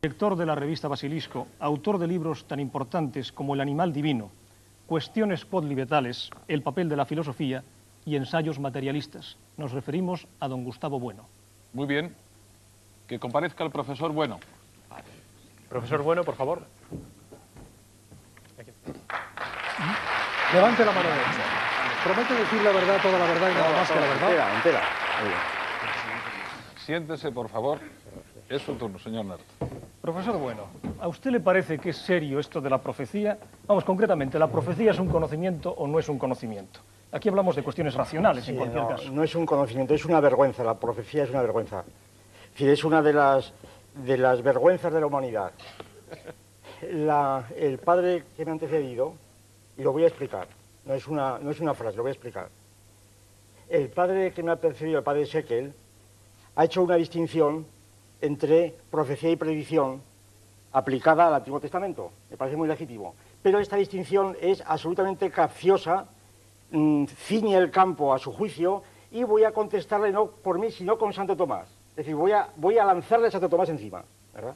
Director de la revista Basilisco, autor de libros tan importantes como El animal divino, Cuestiones podlibetales, El papel de la filosofía y Ensayos materialistas. Nos referimos a don Gustavo Bueno. Muy bien. Que comparezca el profesor Bueno. Profesor Bueno, por favor. Aquí. Levante la mano derecha. Promete decir la verdad, toda la verdad y nada más que la verdad. Entera. Siéntese, por favor. Es su turno, señor Nart. Profesor Bueno, ¿a usted le parece que es serio esto de la profecía? Vamos, concretamente, ¿la profecía es un conocimiento o no es un conocimiento? Aquí hablamos de cuestiones racionales, en cualquier caso. No es un conocimiento, es una vergüenza. La profecía es una vergüenza. Es decir, es una de las vergüenzas de la humanidad. El padre que me ha antecedido, y lo voy a explicar, no es una frase, lo voy a explicar. El padre que me ha antecedido, el padre Sekel, ha hecho una distinción entre profecía y predicción aplicada al Antiguo Testamento. Me parece muy legítimo. Pero esta distinción es absolutamente capciosa, ciñe el campo a su juicio, y voy a contestarle no por mí, sino con Santo Tomás. Es decir, voy a lanzarle a Santo Tomás encima, ¿verdad?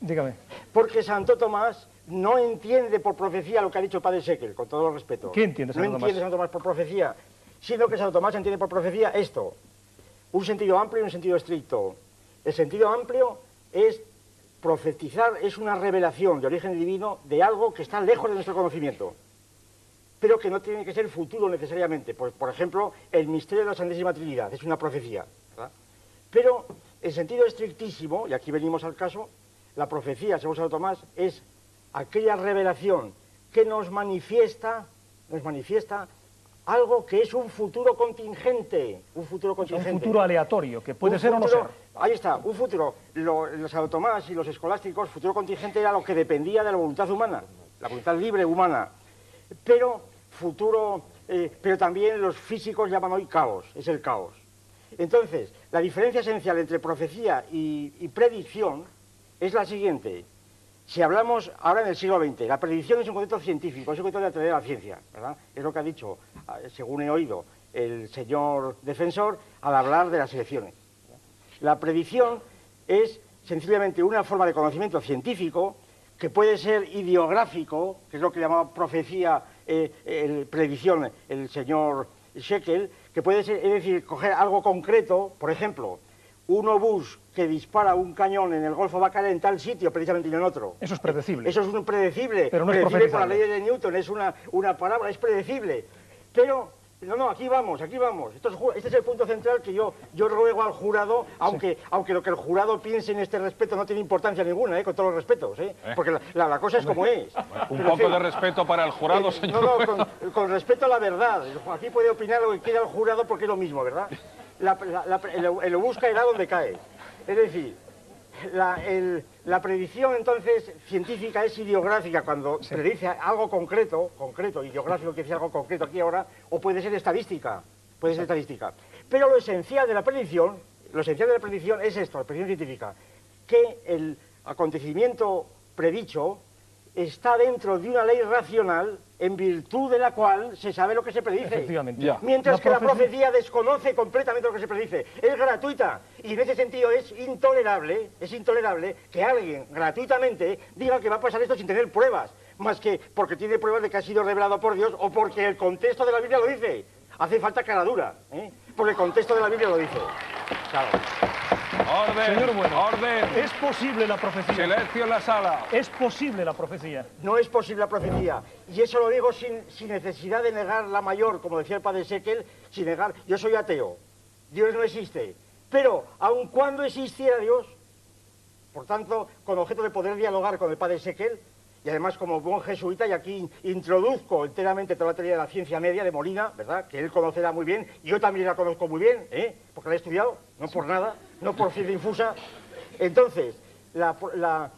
Dígame. Porque Santo Tomás no entiende por profecía lo que ha dicho el padre Sekel, con todo el respeto. ¿Qué entiende Santo Tomás? No entiende Santo Tomás por profecía, sino que Santo Tomás entiende por profecía esto: un sentido amplio y un sentido estricto. El sentido amplio es profetizar, es una revelación de origen divino de algo que está lejos de nuestro conocimiento, pero que no tiene que ser futuro necesariamente. Por ejemplo, el misterio de la Santísima Trinidad es una profecía, ¿verdad? Pero el sentido estrictísimo, y aquí venimos al caso, la profecía, según Santo Tomás, es aquella revelación que nos manifiesta algo que es un futuro contingente, un futuro aleatorio, que puede ser o no ser. Ahí está, un futuro. Los Santo Tomás y los escolásticos, futuro contingente era lo que dependía de la voluntad humana, la voluntad libre humana. Pero pero también los físicos llaman hoy caos, es el caos. Entonces, la diferencia esencial entre profecía y predicción es la siguiente. Si hablamos ahora en el siglo XX, la predicción es un concepto científico, es un concepto de la teoría de la ciencia, ¿verdad? Es lo que ha dicho, según he oído, el señor defensor al hablar de las elecciones. La predicción es sencillamente una forma de conocimiento científico que puede ser ideográfico, que es lo que llamaba profecía, predicción el señor Sekel, que puede ser, es decir, coger algo concreto, por ejemplo, un obús que dispara un cañón en el Golfo va a caer en tal sitio, precisamente y no en otro. Eso es predecible. Eso es un predecible. Pero no es predecible por la profetizable. ley de Newton, es una palabra, es predecible. Pero, no, aquí vamos. Este es el punto central que yo ruego al jurado, aunque lo que el jurado piense en este respeto no tiene importancia ninguna, con todos los respetos, porque la cosa es como es. Un poco de respeto para el jurado, señor. No, con respeto a la verdad. Aquí puede opinar lo que quiera el jurado porque es lo mismo, ¿verdad? El obús caerá donde cae. Es decir, la predicción entonces científica es ideográfica cuando predice algo concreto, ideográfico que dice algo concreto aquí ahora, o puede ser estadística, Pero lo esencial de la predicción es esto, la predicción científica, que el acontecimiento predicho está dentro de una ley racional en virtud de la cual se sabe lo que se predice. Efectivamente. Mientras que la profecía desconoce completamente lo que se predice. Es gratuita. Y en ese sentido es intolerable que alguien gratuitamente diga que va a pasar esto sin tener pruebas. Más que porque tiene pruebas de que ha sido revelado por Dios o porque el contexto de la Biblia lo dice. Hace falta cara dura, porque el contexto de la Biblia lo dice. Claro. Orden, Señor Bueno, orden. ¿es posible la profecía? Silencio en la sala. ¿Es posible la profecía? No es posible la profecía. Y eso lo digo sin necesidad de negar la mayor, como decía el padre Sekel, sin negar. Yo soy ateo. Dios no existe. Pero, aun cuando existiera Dios, por tanto, con objeto de poder dialogar con el padre Sekel, y además como buen jesuita, y aquí introduzco enteramente toda la teoría de la ciencia media de Molina, ¿verdad?, que él conocerá muy bien, y yo también la conozco muy bien, porque la he estudiado, no por nada, no por ciencia infusa. Entonces, la profecía...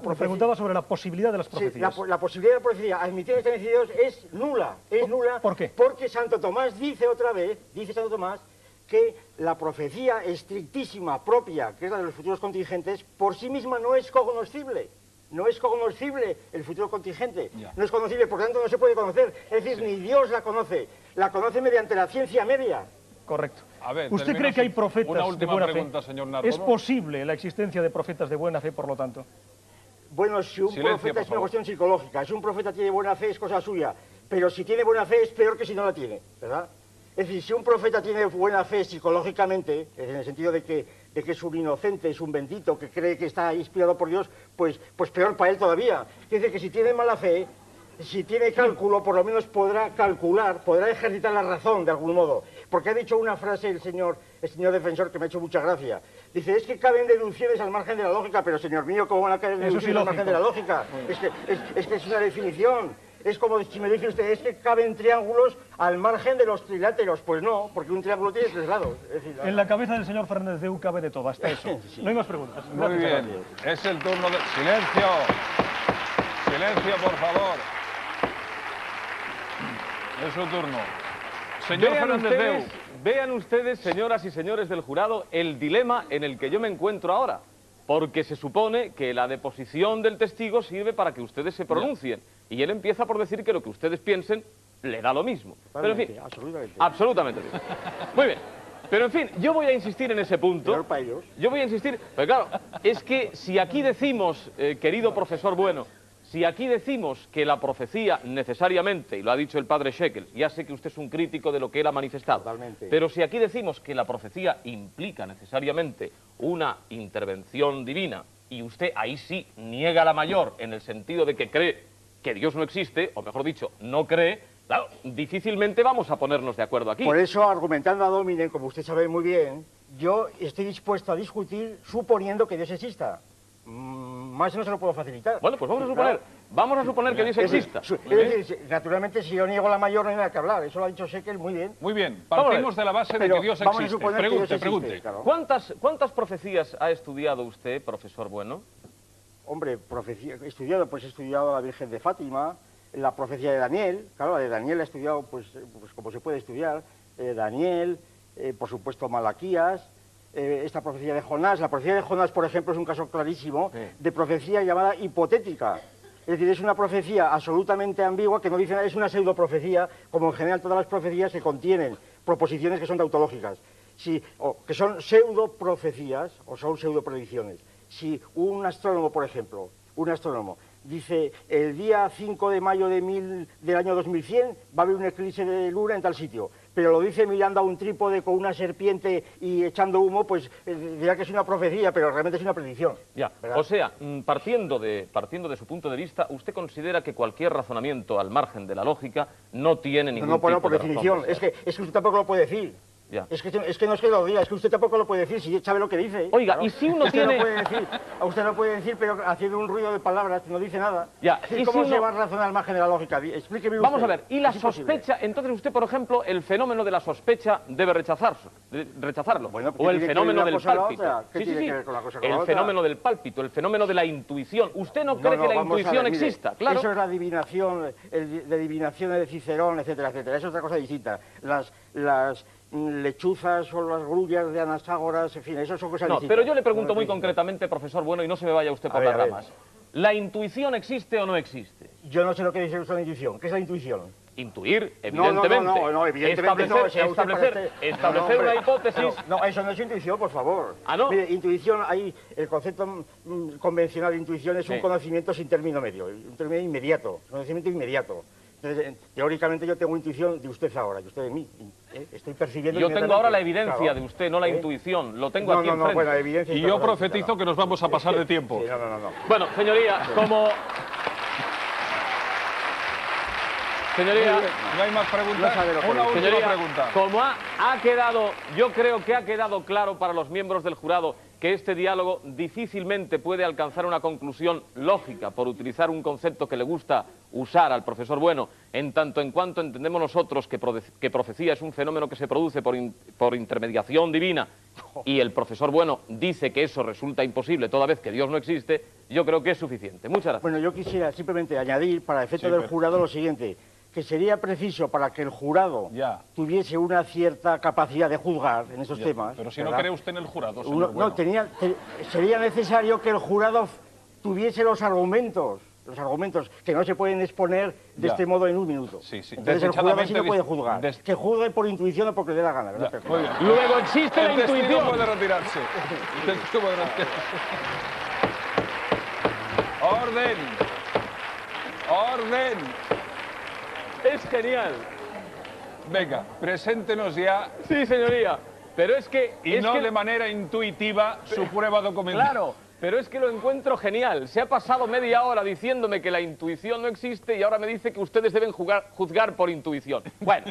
Me preguntaba sobre la posibilidad de las profecías. Sí, la posibilidad de la profecía, admitida en este Dios, es nula, ¿Por qué? Porque Santo Tomás dice otra vez, que la profecía estrictísima, propia, que es la de los futuros contingentes, por sí misma no es cognoscible. No es cognoscible el futuro contingente, no es conocible, por lo tanto no se puede conocer. Es decir, ni Dios la conoce mediante la ciencia media. Correcto. A ver, ¿Usted termino cree que hay sin- profetas Una de última buena pregunta, fe? señor Narváez. ¿Es posible la existencia de profetas de buena fe, por lo tanto? Bueno, si un Silencio, profeta por es una favor. cuestión psicológica, si un profeta tiene buena fe es cosa suya, pero si tiene buena fe es peor que si no la tiene, ¿verdad? Es decir, si un profeta tiene buena fe psicológicamente, en el sentido de que es un inocente, es un bendito, que cree que está inspirado por Dios, pues peor para él todavía. Quiere decir que si tiene mala fe, si tiene cálculo, por lo menos podrá calcular, podrá ejercitar la razón de algún modo. Porque ha dicho una frase el señor defensor que me ha hecho mucha gracia. Dice, es que caben deducciones al margen de la lógica, pero señor mío, ¿cómo van a caber Eso sí, deducciones al margen de la lógico. lógica? Es que es una definición. Es como si me dice usted, es que caben triángulos al margen de los triláteros. Pues no, porque un triángulo tiene 3 lados. Es decir, En la cabeza del señor Fernández Deu cabe de todo, hasta eso. Sí. No hay más preguntas. Muy Gracias. bien. Es el turno de... ¡Silencio! ¡Silencio, por favor! Es su turno. Señor Fernández Deu. Vean ustedes, señoras y señores del jurado, el dilema en el que yo me encuentro ahora. Porque se supone que la deposición del testigo sirve para que ustedes se pronuncien. Y él empieza por decir que lo que ustedes piensen le da lo mismo. Pero en fin, absolutamente. absolutamente mismo. Muy bien. Pero en fin, yo voy a insistir en ese punto. Peor para ellos. Yo voy a insistir, pero claro, es que si aquí decimos, querido profesor Bueno, si aquí decimos que la profecía necesariamente, y lo ha dicho el padre Shekel, ya sé que usted es un crítico de lo que él ha manifestado, Totalmente. pero si aquí decimos que la profecía implica necesariamente una intervención divina, y usted ahí sí niega la mayor en el sentido de que cree que Dios no existe, o mejor dicho, no cree, claro, difícilmente vamos a ponernos de acuerdo aquí. Por eso, argumentando a Dominen, como usted sabe muy bien, yo estoy dispuesto a discutir suponiendo que Dios exista. Más no se lo puedo facilitar. Bueno, pues vamos a Claro. suponer. Vamos a suponer que Dios Es decir, exista. es decir, naturalmente, si yo niego la mayor, no hay nada que hablar. Eso lo ha dicho Shekel muy bien. Muy bien. Vamos a Partimos ver. de la base de Pero que Dios vamos a existe. suponer que Pregunte, Dios existe, pregunte. claro. ¿Cuántas profecías ha estudiado usted, profesor Bueno? Hombre, he estudiado la Virgen de Fátima, la profecía de Daniel. Claro, la de Daniel he estudiado, pues como se puede estudiar. Daniel, por supuesto, Malaquías. Esta profecía de Jonás. La profecía de Jonás, por ejemplo, es un caso clarísimo de profecía llamada hipotética. Es decir, es una profecía absolutamente ambigua que no dice nada, es una pseudoprofecía, como en general todas las profecías que contienen proposiciones que son tautológicas. O que son pseudoprofecías o son pseudopredicciones. Si un astrónomo, por ejemplo, dice el día 5 de mayo del año 2100 va a haber un eclipse de luna en tal sitio, pero lo dice mirando a un trípode con una serpiente y echando humo, pues dirá que es una profecía, pero realmente es una predicción. Ya, ¿verdad? o sea, partiendo de su punto de vista, ¿usted considera que cualquier razonamiento al margen de la lógica no tiene ningún No, tipo por de definición, razón de es ser? que usted tampoco lo puede decir. Ya. Es que no es que lo diga, es que usted tampoco lo puede decir si sabe lo que dice. Oiga, y si uno usted tiene- no puede decir, usted no puede decir, pero haciendo un ruido de palabras, no dice nada. Ya, Es decir, y ¿cómo si se uno- va a razonar al margen de la lógica? Explíqueme Vamos usted. a ver, y la Es imposible. sospecha, entonces usted, por ejemplo, el fenómeno de la sospecha debe rechazarlo. Bueno, ¿qué O el tiene que fenómeno ver del una cosa con la pálpito. otra? ¿Qué tiene que ver con la cosa con la El otra? fenómeno del pálpito, el fenómeno de la intuición. ¿Usted no cree que la vamos a intuición ver, mire, exista? Claro. Eso es la adivinación, de adivinaciones de Cicerón, etcétera, etcétera. Eso es otra cosa distinta. Las lechuzas o las grullas de Anaxágoras, en fin, eso son cosas No, distintas. pero yo le pregunto Son muy distintas. concretamente, profesor Bueno, y no se me vaya usted por A las ver, a ver. ramas. ¿La intuición existe o no existe? Yo no sé lo que dice usted de intuición. ¿Qué es la intuición? Intuir, No, evidentemente. evidentemente no. Establecer hombre, una hipótesis. No, eso no es intuición, por favor. ¿Ah, no? Mire, intuición, el concepto convencional de intuición es un Sí. conocimiento sin término medio, un término inmediato, conocimiento inmediato. Entonces, teóricamente yo tengo intuición de usted ahora, y usted de mí. Estoy percibiendo Yo tengo ahora la inmediatamente. evidencia Claro. de usted, no la intuición. Lo tengo No, aquí no, enfrente. bueno, la evidencia Y está yo por ahí, profetizo claro. que nos vamos a pasar de tiempo. Sí, no. Bueno, señoría, como... Señoría, ¿No hay más preguntas? No sabe lo que Una dice. última señoría, pregunta. como ha quedado, yo creo que ha quedado claro para los miembros del jurado que este diálogo difícilmente puede alcanzar una conclusión lógica, por utilizar un concepto que le gusta usar al profesor Bueno, en tanto en cuanto entendemos nosotros que profecía es un fenómeno que se produce por intermediación divina, y el profesor Bueno dice que eso resulta imposible toda vez que Dios no existe, yo creo que es suficiente. Muchas gracias. Bueno, yo quisiera simplemente añadir, para efecto Sí, del pero- jurado, lo siguiente, que sería preciso para que el jurado Ya. tuviese una cierta capacidad de juzgar en esos temas. Pero si no ¿verdad? cree usted en el jurado, señor Uno- Bueno. sería necesario que el jurado tuviese los argumentos los argumentos que no se pueden exponer de Ya. este modo en un minuto. Sí, sí. Entonces el jurado así no Desdichadamente puede juzgar. des- Que juzgue por intuición o porque le dé la gana, ¿verdad? Ya, muy bien. Luego existe la El testigo intuición. puede retirarse. El testigo puede retirarse. ¡Orden! ¡Orden! Es genial. Venga, preséntenos ya, Sí, señoría. Pero es que... y es no que- de manera intuitiva, su prueba documental. Claro, pero es que lo encuentro genial. Se ha pasado media hora diciéndome que la intuición no existe y ahora me dice que ustedes deben juzgar por intuición. Bueno,